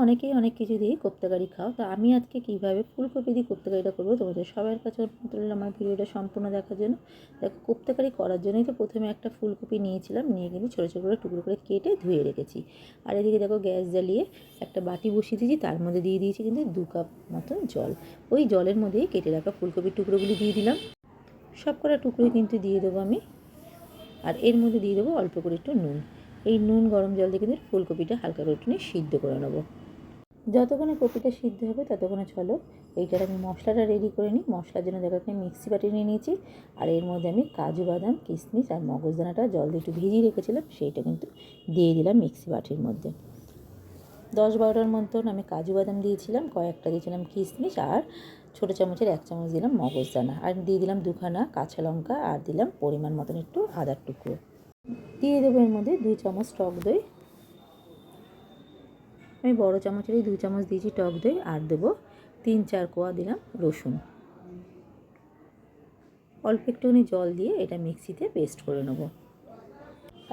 অনেকেই অনেক কিছু দিয়ে কোপ্তা কারি খাও, তো আমি আজকে কীভাবে ফুলকপি দিয়ে কোপ্তা কারিটা করবো তোমাদের সবার কাছে তুললে আমার ভিডিওটা সম্পূর্ণ দেখার জন্য। দেখো, কোপ্তা কারি করার জন্যই তো প্রথমে একটা ফুলকপি নিয়েছিলাম, নিয়ে কিন্তু ছোটো ছোটো করে টুকরো করে কেটে ধুয়ে রেখেছি। আর এদিকে দেখো গ্যাস জ্বালিয়ে একটা বাটি বসিয়ে দিয়েছি, তার মধ্যে দিয়ে দিয়েছি কিন্তু 2 কাপ মতন জল। ওই জলের মধ্যেই কেটে রাখা ফুলকপির টুকরোগুলি দিয়ে দিলাম। সব কটা টুকরোই কিন্তু দিয়ে দেবো আমি। আর এর মধ্যে দিয়ে দেবো অল্প করে একটু নুন। এই নুন গরম জল দিয়ে কিন্তু ফুলকপিটা হালকা করে একটু সিদ্ধ করে নেবো। যতক্ষণে কপিটা সিদ্ধ হবে ততক্ষণে চলো এইটার আমি মশলাটা রেডি করে নিই। মশলার জন্য দেখো আমি মিক্সি বাটি নিয়ে নিয়েছি, আর এর মধ্যে আমি কাজু বাদাম, কিশমিশ আর মগজদানাটা জল দিয়ে একটু ভিজিয়ে রেখেছিলাম, সেইটা কিন্তু দিয়ে দিলাম মিক্সি বাটির মধ্যে। 10-12টার মতন আমি কাজু বাদাম দিয়েছিলাম, কয়েকটা দিয়েছিলাম কিশমিশ, আর ছোটো চামচের 1 চামচ দিলাম মগজদানা, আর দিয়ে দিলাম 2খানা কাঁচা লঙ্কা, আর দিলাম পরিমাণ মতন একটু আদার টুকরো। দিয়ে দেবো এর মধ্যে 2 চামচ টক দই। আমি বড় চামচেরই 2 চামচ দিয়েছি টক দই, আর দেবো 3-4 কোয়া দিলাম রসুন। অল্প একটুখানি জল দিয়ে এটা মিক্সিতে পেস্ট করে নেব।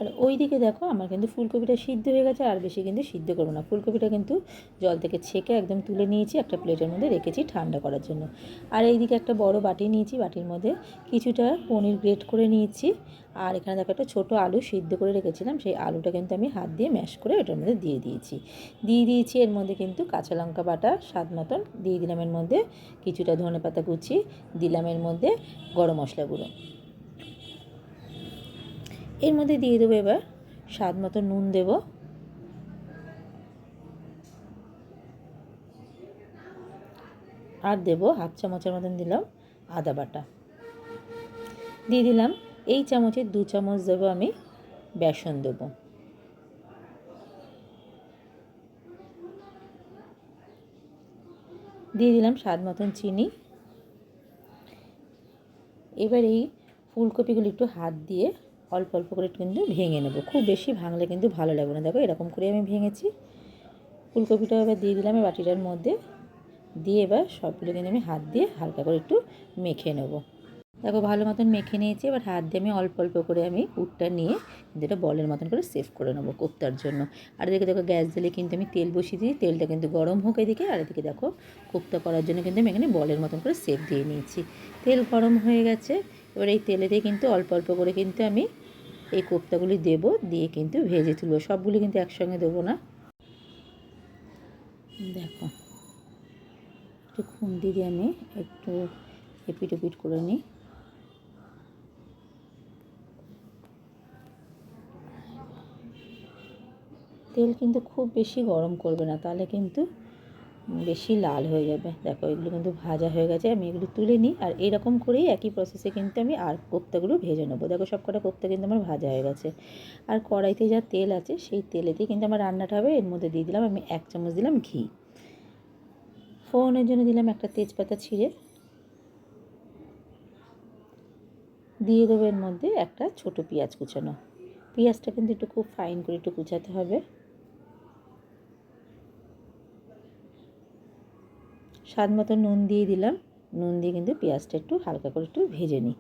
আর ওই দিকে দেখো আমার কিন্তু ফুলকপিটা সিদ্ধ হয়ে গেছে, আর বেশি কিন্তু সিদ্ধ করবো না। ফুলকপিটা কিন্তু জল থেকে ছেঁকে একদম তুলে নিয়েছি, একটা প্লেটের মধ্যে রেখেছি ঠান্ডা করার জন্য। আর এইদিকে একটা বড় বাটি নিয়েছি, বাটির মধ্যে কিছুটা পনির গ্রেট করে নিয়েছি, আর এখানে দেখো একটা ছোটো আলু সিদ্ধ করে রেখেছিলাম, সেই আলুটা কিন্তু আমি হাত দিয়ে ম্যাশ করে ওটার মধ্যে দিয়ে দিয়েছি। এর মধ্যে কিন্তু কাঁচা লঙ্কা বাটা স্বাদ মতন দিয়ে দিলাম, এর মধ্যে কিছুটা ধনেপাতা কুচি দিলাম, এর মধ্যে গরম মশলা গুঁড়ো। এর মধ্যে দিয়ে দেবো এবার স্বাদ মতো নুন দেব, আর দেবো 1/2 চামচের মতন দিলাম আদা বাটা। দিয়ে দিলাম এই চামচের 2 চামচ দেবো আমি বেসন দেবো। দিয়ে দিলাম স্বাদ মতন চিনি। এবার এই ফুলকপিগুলো একটু হাত দিয়ে অল্প অল্প করে কিন্তু ভেঙে নেব, খুব বেশি ভাঙলে কিন্তু ভালো লাগবে না। দেখো এরকম করে আমি ভেঙেছি। ফুলকপিটা এবার দিয়ে দিলাম এই বাটিটার মধ্যে, দিয়ে এবার সবগুলো কিন্তু আমি হাত দিয়ে হালকা করে একটু মেখে নেব। দেখো ভালো মতন মেখে নিয়েছি, এবার হাত দিয়ে আমি অল্প অল্প করে আমি পুরটা নিয়ে যেটা বলের মতন করে সেভ করে নেবো কোপ্তার জন্য। আর এদিকে দেখো গ্যাস জ্বালে কিন্তু আমি তেল বসিয়ে দিই, তেলটা কিন্তু গরম হোক এদিকে। আর এদিকে দেখো কোপ্তা করার জন্য কিন্তু আমি এখানে বলের মতন করে সেভ দিয়ে নিয়েছি। তেল গরম হয়ে গেছে, এবার এই তেলেতে কিন্তু অল্প অল্প করে কিন্তু আমি এই কোপ্তাগুলি দেবো, দিয়ে কিন্তু ভেজে তুলবো। সবগুলি কিন্তু একসঙ্গে দেবো না। দেখো একটু খুন্তি দিয়ে আমি একটু এপিট ওপিট করে নিই। তেল কিন্তু খুব বেশি গরম করবে না, তাহলে কিন্তু বেশি লাল হয়ে যাবে। দেখো এগুলো কিন্তু ভাজা হয়ে গেছে, আমি এগুলো তুলে নিই। আর এরকম করেই একই প্রসেসে কিন্তু আমি আর কোপ্তাগুলো ভেজে নেবো। দেখো সব কটা কোপ্তা কিন্তু আমার ভাজা হয়ে গেছে। আর কড়াইতে যা তেল আছে সেই তেলেতেই কিন্তু আমার রান্নাটা হবে। এর মধ্যে দিয়ে দিলাম আমি 1 চামচ দিলাম ঘি। ফোড়নের জন্য দিলাম একটা তেজপাতা ছিঁড়ে, দিয়ে দেবো এর মধ্যে একটা ছোটো পেঁয়াজ কুচানো। পেঁয়াজটা কিন্তু একটু খুব ফাইন করে একটু কুচাতে হবে। স্বাদ মতো নুন দিয়ে দিলাম, নুন দিয়ে কিন্তু পেঁয়াজটা একটু হালকা করে একটু ভেজে নিই।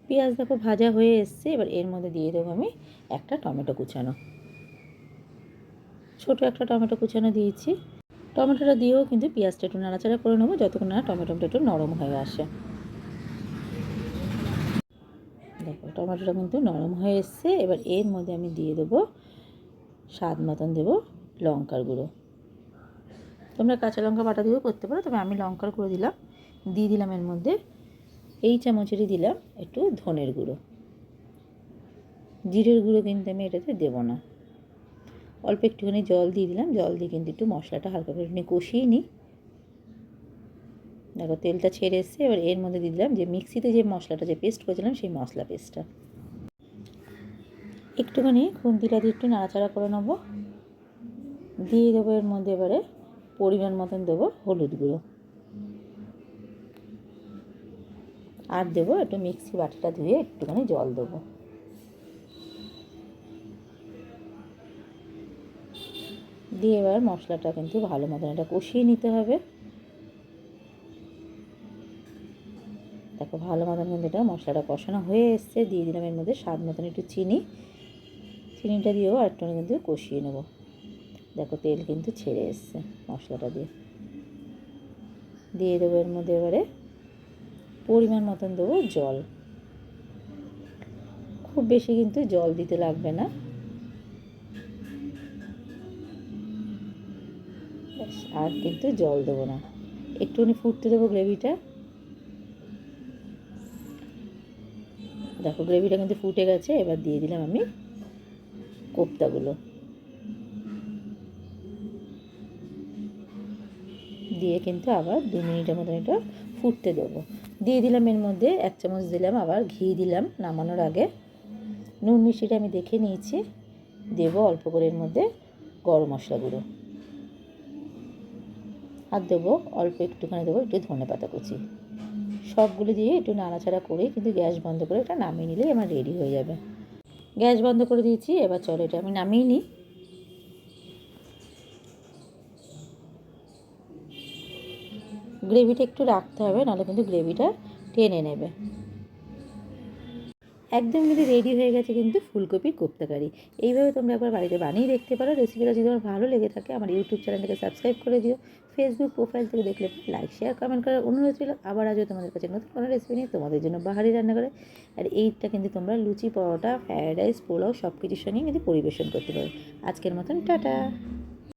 পেঁয়াজ দেখো ভাজা হয়ে এসছে, এবার এর মধ্যে দিয়ে দেবো আমি একটা টমেটো কুচানো, ছোটো একটা টমেটো কুচানো দিয়েছি। টমেটোটা দিয়েও কিন্তু পেঁয়াজটা একটু নাড়াচাড়া করে নেবো যতক্ষণ না টমেটোটা একটু নরম হয়ে আসে। দেখো টমেটোটা কিন্তু নরম হয়ে এসছে, এবার এর মধ্যে আমি দিয়ে দেবো স্বাদ মতন দেবো লঙ্কার গুঁড়ো। তোমরা কাঁচা লঙ্কা বাটা দিয়েও করতে পারো, তবে আমি লঙ্কার গুঁড়ো দিলাম। দিয়ে দিলাম এর মধ্যে এই চামচেরই দিলাম একটু ধনের গুঁড়ো। জিরের গুঁড়ো কিন্তু আমি এটাতে দেবো না। অল্প একটুখানি জল দিয়ে দিলাম, জল দিয়ে কিন্তু একটু মশলাটা হালকা করে নিয়ে কষিয়ে নিই। দেখো তেলটা ছেড়ে এসছে, এবার এর মধ্যে দিয়ে দিলাম যে মিক্সিতে যে মশলাটা যে পেস্ট করেছিলাম সেই মশলা পেস্টটা। একটুখানি খুন্তিটা দিয়ে একটু নাড়াচাড়া করে নেবো। দিয়ে দেবো এর মধ্যে এবারে পরিমাণ মতন দেবো হলুদ গুঁড়ো, আর দেবো একটু মিক্সি বাটিটা ধুয়ে একটুখানি জল দেবো। দিয়ে এবার মশলাটা কিন্তু ভালো মতন এটা কষিয়ে নিতে হবে। দেখো ভালো মতন কিন্তু এটা মশলাটা কষানো হয়ে এসছে। দিয়ে দিলাম এর মধ্যে স্বাদ মতন একটু চিনি, চিনিটা দিয়েও আরেকটু কিন্তু কষিয়ে নেব। দেখো তেল কিন্তু ছেড়ে এসছে মশলাটা দিয়ে দেবো এর মধ্যে এবারে পরিমাণ মতন দেবো জল। খুব বেশি কিন্তু জল দিতে লাগবে না, আর কিন্তু জল দেবো না, একটুখানি ফুটতে দেবো গ্রেভিটা। দেখো গ্রেভিটা কিন্তু ফুটে গেছে, এবার দিয়ে দিলাম আমি কোপ্তাগুলো, দিয়ে কিন্তু আবার 2 মিনিটের মতন এটা ফুটতে দেবো। দিয়ে দিলাম এর মধ্যে 1 চামচ দিলাম আবার ঘি দিলাম নামানোর আগে। নুন মিষ্টিটা আমি দেখে নিয়েছি। দেবো অল্প করে এর মধ্যে গরম মশলা গুঁড়ো, আর দেবো অল্প একটুখানি দেবো একটু ধনেপাতা কুচি। সবগুলো দিয়ে একটু নাড়াচাড়া করে কিন্তু গ্যাস বন্ধ করে এটা নামিয়ে নিলেই আমার রেডি হয়ে যাবে। গ্যাস বন্ধ করে দিয়েছি, এবার চলো এটা আমি নামিয়ে নিই। গ্রেভিটা একটু রাখতে হবে, নাহলে কিন্তু গ্রেভিটা টেনে নেবে। একদম কিন্তু রেডি হয়ে গেছে কিন্তু ফুলকপির কোপ্তা কারি। এইভাবে তোমরা একবার বাড়িতে বানিয়ে দেখতে পারো। রেসিপিটা যদি তোমার ভালো লেগে থাকে আমার ইউটিউব চ্যানেলটাকে সাবস্ক্রাইব করে দিও। ফেসবুক প্রোফাইল থেকে দেখলে লাইক শেয়ার কমেন্ট করার অনুরোধ ছিল। আবার আজও তোমাদের কাছে নতুন কোনো রেসিপি নিয়ে তোমাদের জন্য বাহারি রান্না করে। আর এইটা কিন্তু তোমরা লুচি, পরোটা, ফ্রায়েড রাইস, পোলাও সব কিছুর সঙ্গেই কিন্তু পরিবেশন করতে পারো। আজকের মতন টাটা।